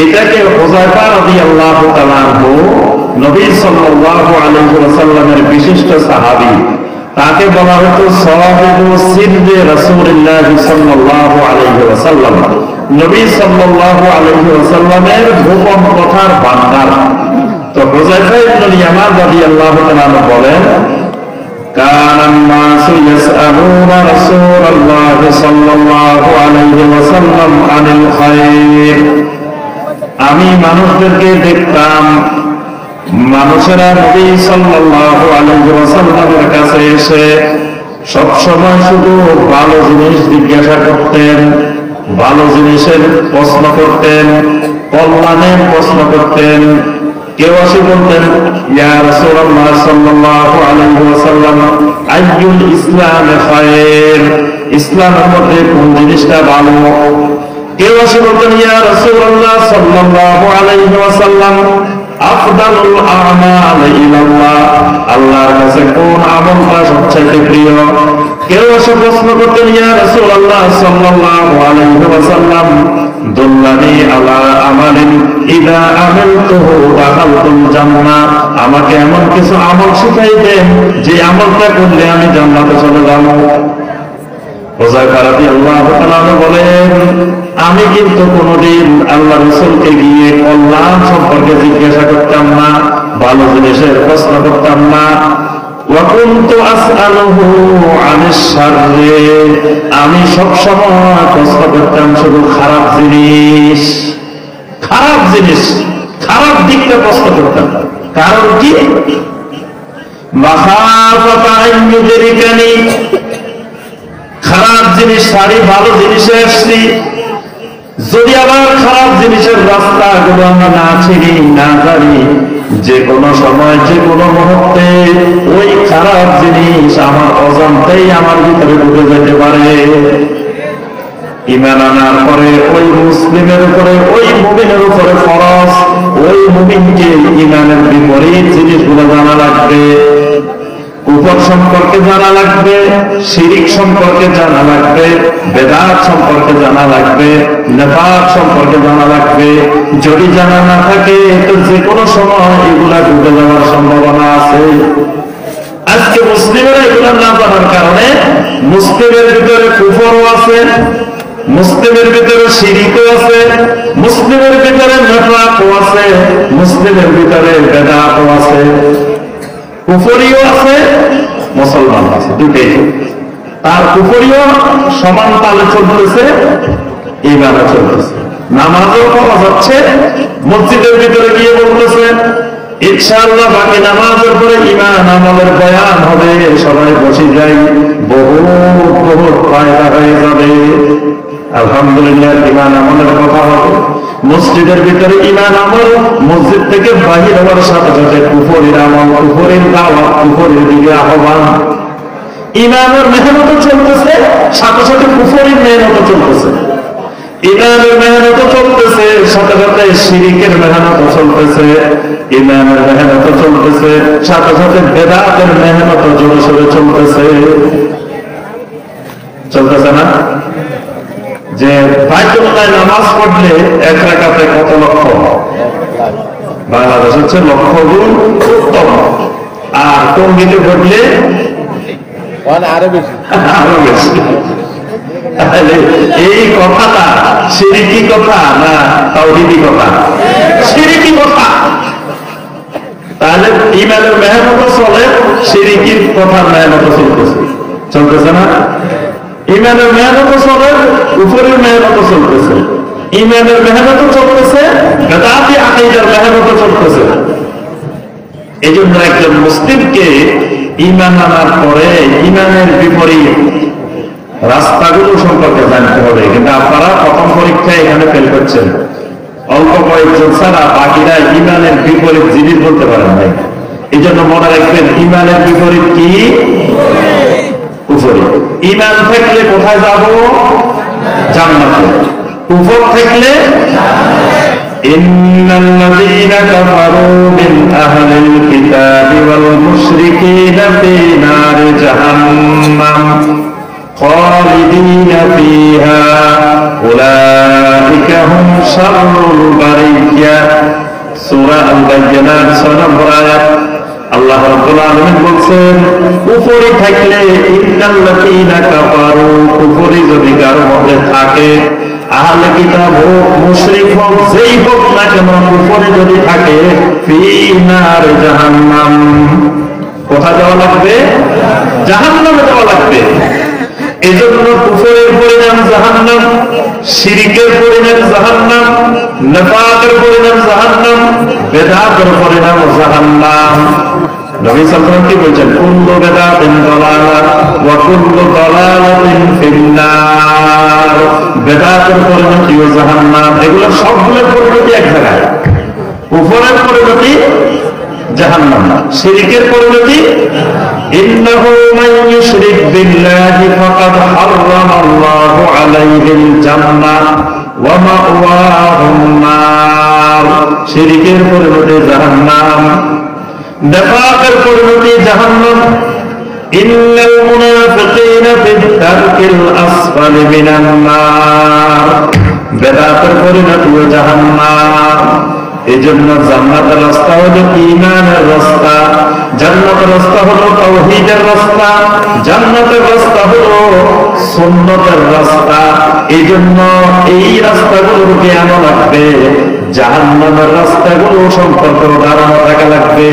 এটাকে হুযায়ফা রাদিয়াল্লাহু তাআলা আনহু, নবী সাল্লাল্লাহু আলাইহি ওয়াসাল্লামের বিশিষ্ট সাহাবী, তাকে বলা হতো সাহিবু সিররি রাসূলুল্লাহ সাল্লাল্লাহু আলাইহি ওয়াসাল্লাম, নবী সাল্লাল্লাহু আলাইহি ওয়াসাল্লামের গোপন কথার ভান্ডার। তো হুযায়ফা ইবনুল ইয়ামান রাদিয়াল্লাহু তাআলা বলেন, কানান নাসু ইয়াসআলুনা রাসূলুল্লাহ সাল্লাল্লাহু আলাইহি ওয়াসাল্লাম আনিল খায়র। আমি মানুষদেরকে দেখতাম, মানুষেরা নবী সাল্লাল্লাহু আলাইহি ওয়াসাল্লামের কাছে এসে সব সময় শুধু ভালো জিনিস জিজ্ঞাসা করতেন, ভালো জিনিসের প্রশ্ন করতেন, কল্যাণের প্রশ্ন করতেন। কেউ আসে বলতেন, ইয়া রাসূলুল্লাহ সাল্লাল্লাহু আলাইহি ওয়াসাল্লাম, আইয়ুল ইসলামে খায়র, ইসলামের মধ্যে কোন জিনিসটা ভালো? কেউ আসে বলতেন, ইয়া রাসূলুল্লাহ সাল্লাল্লাহু আলাইহি ওয়াসাল্লাম, আফদালুল আমাল ইলাল্লাহ, আল্লাহর কাছে কোন আমলটা সবচেয়ে প্রিয়? কেউ এসে প্রশ্ন করতেন, ইয়া রাসূলুল্লাহ সাল্লাল্লাহু আলাইহি ওয়াসাল্লাম, দুল্লানি আলা আমালিন ইযা আমিলতুহু দাখালতুল জান্নাহ, আমাকে এমন কিছু আমল শিখাই দেন যে আমলটা করলে আমি জান্নাতে চলে যাব। হুযায়ফা রাদিয়াল্লাহু তাআলা বলেন, আমি কিন্তু কোনদিন আল্লাহ রাসূলকে গিয়ে কল্যাণ সম্পর্কে জিজ্ঞাসা করতাম না, ভালো জিনিসের প্রশ্ন করতাম না। ওয়া কুনতু আসআলুহু আনিশ শাররি, আমি সব সময় প্রশ্ন করতাম শুধু খারাপ জিনিস, খারাপ জিনিস, খারাপ দিকটা প্রশ্ন করতাম। কারণ কি? মাখাফাতা আন ইউদরিকানি, খারাপ জিনিস ছাড়ি ভালো জিনিসে আসছি, যদি আবার খারাপ জিনিসের রাস্তাগুলো আমি না চিনি, না জানি, যে কোনো সময় যে কোনো মুহূর্তে ওই খারাপ জিনিস আমার অজান্তেই আমার ভিতরে ঢুকে যেতে পারে। ঈমান আনার পরে ওই মুসলিমের উপরে, ওই মুমিনের উপরে ফরজ, ওই মুমিনকে ঈমানের বিপরীত জিনিসগুলো জানা লাগবে, কুফর সম্পর্কে জানা লাগবে, শিরিক সম্পর্কে জানা লাগবে, বেদাত সম্পর্কে জানা লাগবে, নিফাক সম্পর্কে জানা লাগবে। যদি জানা না থাকে তো যে কোনো সময় এগুলা ঢুকে যাওয়ার সম্ভাবনা আছে। আজকে মুসলিমেরা এগুলা না জানার কারণে মুসলিমের ভিতরে কুফরও আছে, মুসলিমের ভিতরে শিরিকও আছে, মুসলিমের ভিতরে নিফাকও আছে, মুসলিমের ভিতরে বেদাতও আছে, কুফরিও আছে, মুসলমান আছে, দুটোই। তার কুফরিও সমান তালে চলতেছে, ঈমানও চলতেছে, নামাজও পড়া যাচ্ছে, মসজিদের ভিতরে গিয়ে বলতেছে ইনশাআল্লাহ বাকি নামাজের পরে ঈমান আমলের বয়ান হবে, সবাই বসে যাই, বহুত ফায়দা হয়ে যাবে, আলহামদুলিল্লাহ ঈমান আমলের কথা হবে। মসজিদের ভিতরে ঈমান আমল, মসজিদ থেকে বাহির হওয়ার সাথে সাথে কুফরির আমল, কুফরির দাওয়াত, কুফরির দিকে আহ্বান। ঈমানের মেহনত চলতেছে, সাথে সাথে কুফরির মেহনত চলতেছে, ঈমানের মেহনত চলতেছে, সাথে সাথে শিরিকের মেহনত চলতেছে, ঈমানের মেহনত চলতেছে, সাথে সাথে বেদাতের মেহনত জোরে সোরে চলতেছে, চলতেছে না? যে বাইতুল্লাহ নামাজ পড়লে এক রাকাতে কত লক্ষ? বাংলাদেশ হচ্ছে লক্ষ গুণ উত্তম, আর টঙ্গিতে পড়লে আরো বেশি। তাহলে এই কথাটা শিরকি কথা না তাওহীদি কথা? শিরকি কথা। তাহলে ঈমানের মেহনত চলে, শিরকির কথার মেহনত চলতেছে, চলতেছে না? ঈমানের মেহনত চলে, কুফরের মেহনত চলতেছে, ঈমানের মেহনত চলতেছে, বেদাতি আকীদার মেহনত চলতেছে। এই জন্য একজন মুসলিমকে ঈমান আনার পরে ঈমানের বিপরীত রাস্তাগুলো সম্পর্কে জানতে হবে। কিন্তু আপনারা প্রথম পরীক্ষায় এখানে ফেল করছেন, অল্প কয়েকজন ছাড়া বাকিরা ঈমানের বিপরীত জিনিস বলতে পারেন নাই। এই জন্য মনে রাখবেন, ঈমানের বিপরীত কি? কুফরি। ঈমান থাকলে কোথায় যাব? জান্নাতে। কুফর থাকলে ইন্নাল্লাযীনা কাফারু মিন আহলিল কিতাবি ওয়াল মুশরিকিনা ফী নারি জাহান্নাম খালিদিনা ফিহা উলাইকা হুম শাররুল বারিয়া। সূরা আল-বায়্যিনাত 6 নম্বর আয়াত। আল্লাহ রাব্বুল আলামিন বলছেন, কুফরি থাকলে ইন্নাল্লাযীনা কাফারু, কুফরি যদি কারো মধ্যে থাকে, আহলে কিতাব হোক মুশরিক হোক যেই হোক না কেন, কুফরি যদি থাকে, ফি নার জাহান্নাম, কোথায় যাওয়া লাগবে? জাহান্নামে যাওয়া লাগবে। এজন্য কুফরের পরিণাম জাহান্নাম, শিরকের পরিণাম জাহান্নাম, নিফাকের পরিণাম জাহান্নাম, বেদাতের পরিণাম জাহান্নাম। নবী সাল্লাল্লাহু আলাইহি ওয়াসাল্লাম কি বলেছেন? কুল্লু বিদআতিন দালালা ওয়া কুল্লু দালালাতিন ফিন্নার। বেদাতের পরিণতি জাহান্নাম, এগুলো সবগুলোর পরিণতি এক জায়গায়। কুফরের পরিণতি জাহান্নাম, শিরকের পরিণতি ইন্নাহু মান ইউশরিক বিল্লাহি ফাকাদ হারামাল্লাহু আলাইহিল জান্নাহ ওয়া মাওয়াহুন নার। শিরকের পরিণতি জাহান্নাম, নিফাকের পরিণতি জাহান্নাম। ইন্নাল মুনাফিকিনা ফিদ দারকিল আসফালি মিনান নার। বেদাতের পরিণতি জাহান্নাম। এজন্য জান্নাতের রাস্তা হলো ঈমানের রাস্তা, জান্নাতের রাস্তা হলো তাওহীদের রাস্তা, জান্নাতের রাস্তা হলো সুন্নতের রাস্তা। এজন্য এই রাস্তাগুলোর জ্ঞান লাগবে, জাহান্নামের রাস্তাগুলো সম্পর্কে ধারণা থাকা লাগবে।